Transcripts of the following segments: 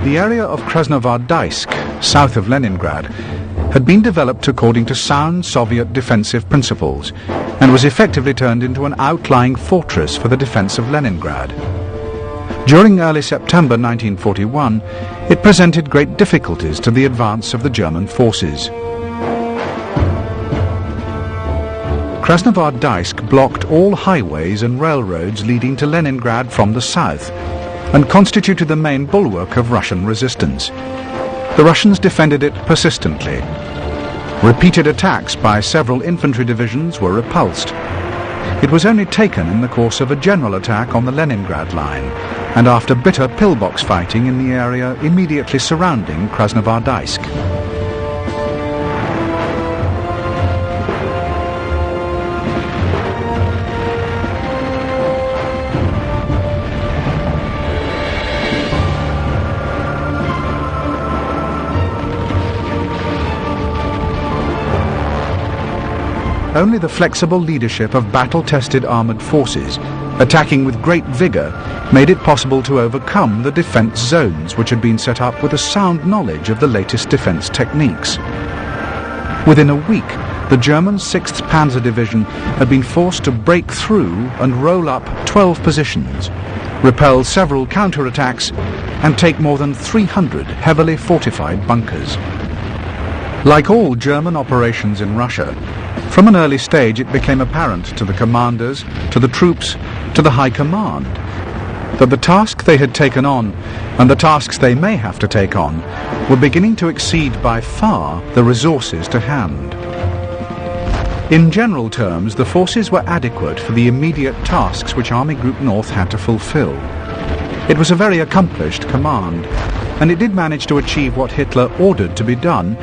The area of Krasnovar-Daisk, south of Leningrad, had been developed according to sound Soviet defensive principles and was effectively turned into an outlying fortress for the defense of Leningrad. During early September 1941, it presented great difficulties to the advance of the German forces. Krasnovar-Daisk blocked all highways and railroads leading to Leningrad from the south and constituted the main bulwark of Russian resistance. The Russians defended it persistently. Repeated attacks by several infantry divisions were repulsed. It was only taken in the course of a general attack on the Leningrad line and after bitter pillbox fighting in the area immediately surrounding Krasnovar-Daisk. Only the flexible leadership of battle-tested armoured forces, attacking with great vigour, made it possible to overcome the defence zones which had been set up with a sound knowledge of the latest defence techniques. Within a week, the German 6th Panzer Division had been forced to break through and roll up 12 positions, repel several counterattacks, and take more than 300 heavily fortified bunkers. Like all German operations in Russia, from an early stage it became apparent to the commanders, to the troops, to the High Command, that the task they had taken on, and the tasks they may have to take on, were beginning to exceed by far the resources to hand. In general terms, the forces were adequate for the immediate tasks which Army Group North had to fulfill. It was a very accomplished command, and it did manage to achieve what Hitler ordered to be done,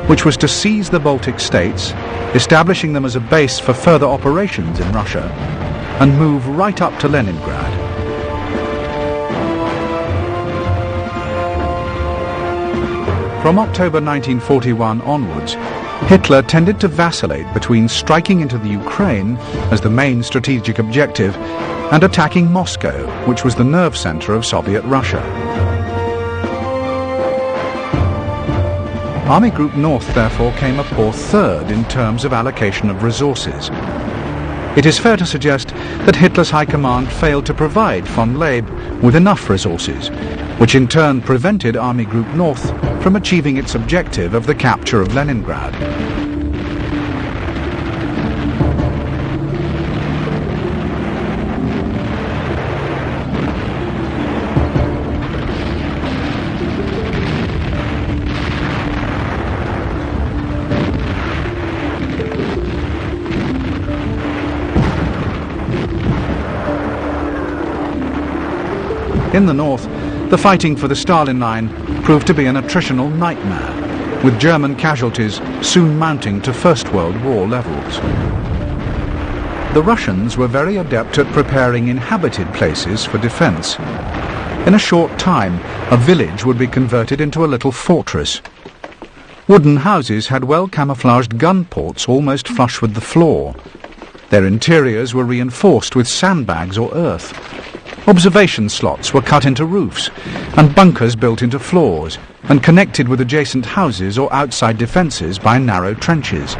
which was to seize the Baltic states, establishing them as a base for further operations in Russia, and move right up to Leningrad. From October 1941 onwards, Hitler tended to vacillate between striking into the Ukraine as the main strategic objective and attacking Moscow, which was the nerve center of Soviet Russia. Army Group North therefore came a poor third in terms of allocation of resources. It is fair to suggest that Hitler's High Command failed to provide von Leeb with enough resources, which in turn prevented Army Group North from achieving its objective of the capture of Leningrad. In the north, the fighting for the Stalin Line proved to be an attritional nightmare, with German casualties soon mounting to First World War levels. The Russians were very adept at preparing inhabited places for defence. In a short time, a village would be converted into a little fortress. Wooden houses had well-camouflaged gun ports almost flush with the floor. Their interiors were reinforced with sandbags or earth. Observation slots were cut into roofs, and bunkers built into floors, and connected with adjacent houses or outside defences by narrow trenches.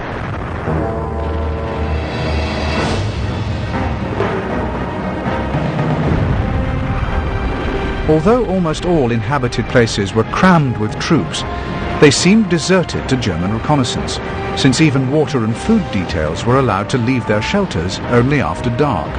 Although almost all inhabited places were crammed with troops, they seemed deserted to German reconnaissance, since even water and food details were allowed to leave their shelters only after dark.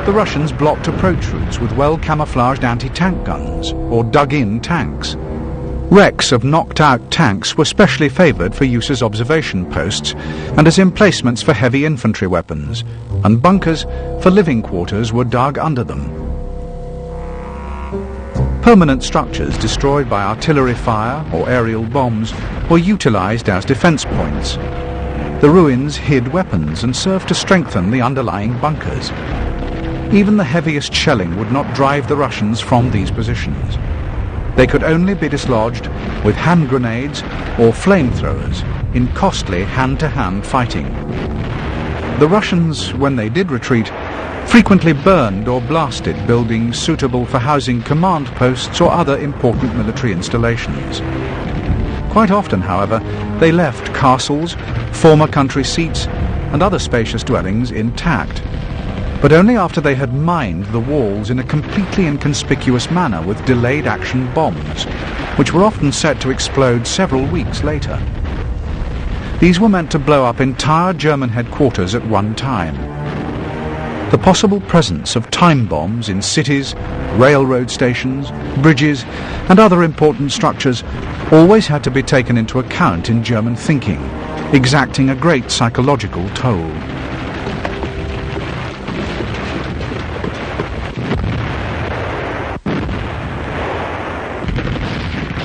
The Russians blocked approach routes with well-camouflaged anti-tank guns, or dug-in tanks. Wrecks of knocked-out tanks were specially favoured for use as observation posts and as emplacements for heavy infantry weapons, and bunkers for living quarters were dug under them. Permanent structures destroyed by artillery fire or aerial bombs were utilised as defence points. The ruins hid weapons and served to strengthen the underlying bunkers. even the heaviest shelling would not drive the Russians from these positions. They could only be dislodged with hand grenades or flamethrowers in costly hand-to-hand fighting. The Russians, when they did retreat, frequently burned or blasted buildings suitable for housing command posts or other important military installations. Quite often, however, they left castles, former country seats, and other spacious dwellings intact, but only after they had mined the walls in a completely inconspicuous manner with delayed action bombs, which were often set to explode several weeks later. These were meant to blow up entire German headquarters at one time. The possible presence of time bombs in cities, railroad stations, bridges, and other important structures always had to be taken into account in German thinking, exacting a great psychological toll.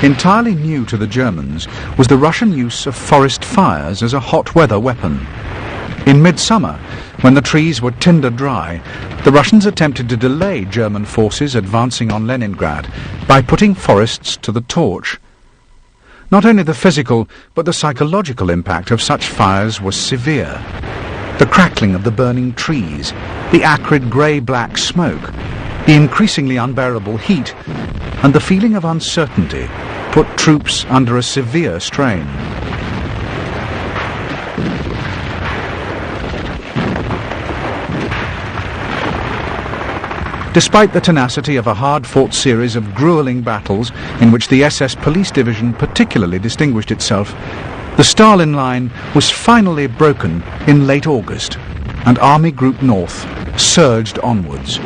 Entirely new to the Germans was the Russian use of forest fires as a hot weather weapon. In midsummer, when the trees were tinder dry, the Russians attempted to delay German forces advancing on Leningrad by putting forests to the torch. Not only the physical, but the psychological impact of such fires was severe. The crackling of the burning trees, the acrid grey-black smoke, the increasingly unbearable heat, and the feeling of uncertainty put troops under a severe strain. Despite the tenacity of a hard-fought series of grueling battles in which the SS Police Division particularly distinguished itself, the Stalin Line was finally broken in late August, and Army Group North surged onwards.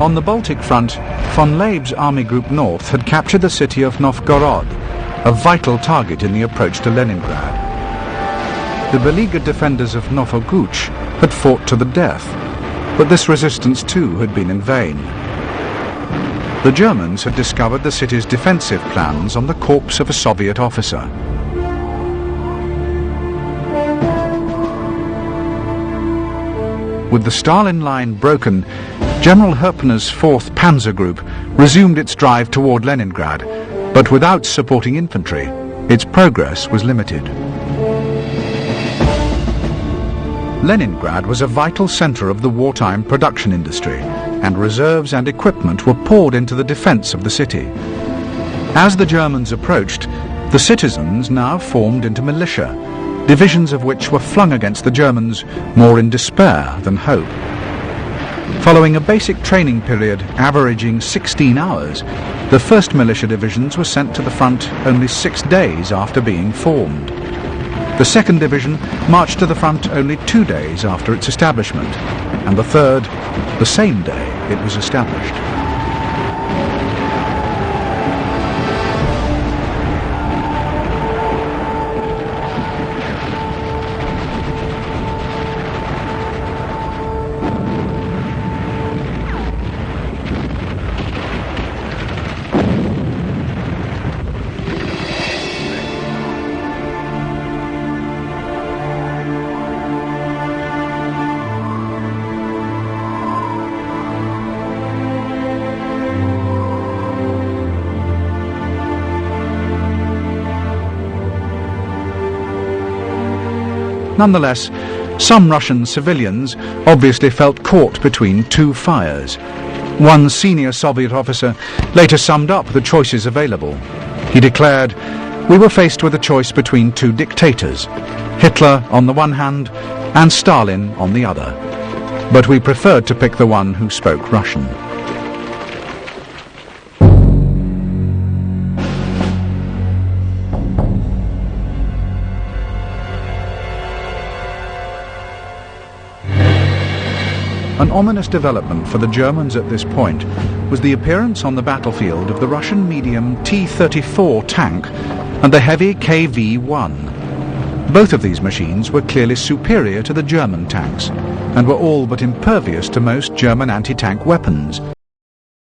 On the Baltic front, von Leeb's Army Group North had captured the city of Novgorod, a vital target in the approach to Leningrad. The beleaguered defenders of Novoguch had fought to the death, but this resistance too had been in vain. The Germans had discovered the city's defensive plans on the corpse of a Soviet officer. With the Stalin Line broken, General Herpner's 4th Panzer Group resumed its drive toward Leningrad, but without supporting infantry, its progress was limited. Leningrad was a vital center of the wartime production industry, and reserves and equipment were poured into the defense of the city. As the Germans approached, the citizens now formed into militia, divisions of which were flung against the Germans more in despair than hope. Following a basic training period averaging 16 hours, the 1st Militia Divisions were sent to the front only 6 days after being formed. The 2nd Division marched to the front only 2 days after its establishment, and the 3rd, the same day it was established. Nonetheless, some Russian civilians obviously felt caught between two fires. One senior Soviet officer later summed up the choices available. He declared, "We were faced with a choice between two dictators, Hitler on the one hand and Stalin on the other. But we preferred to pick the one who spoke Russian." An ominous development for the Germans at this point was the appearance on the battlefield of the Russian medium T-34 tank and the heavy KV-1. Both of these machines were clearly superior to the German tanks and were all but impervious to most German anti-tank weapons,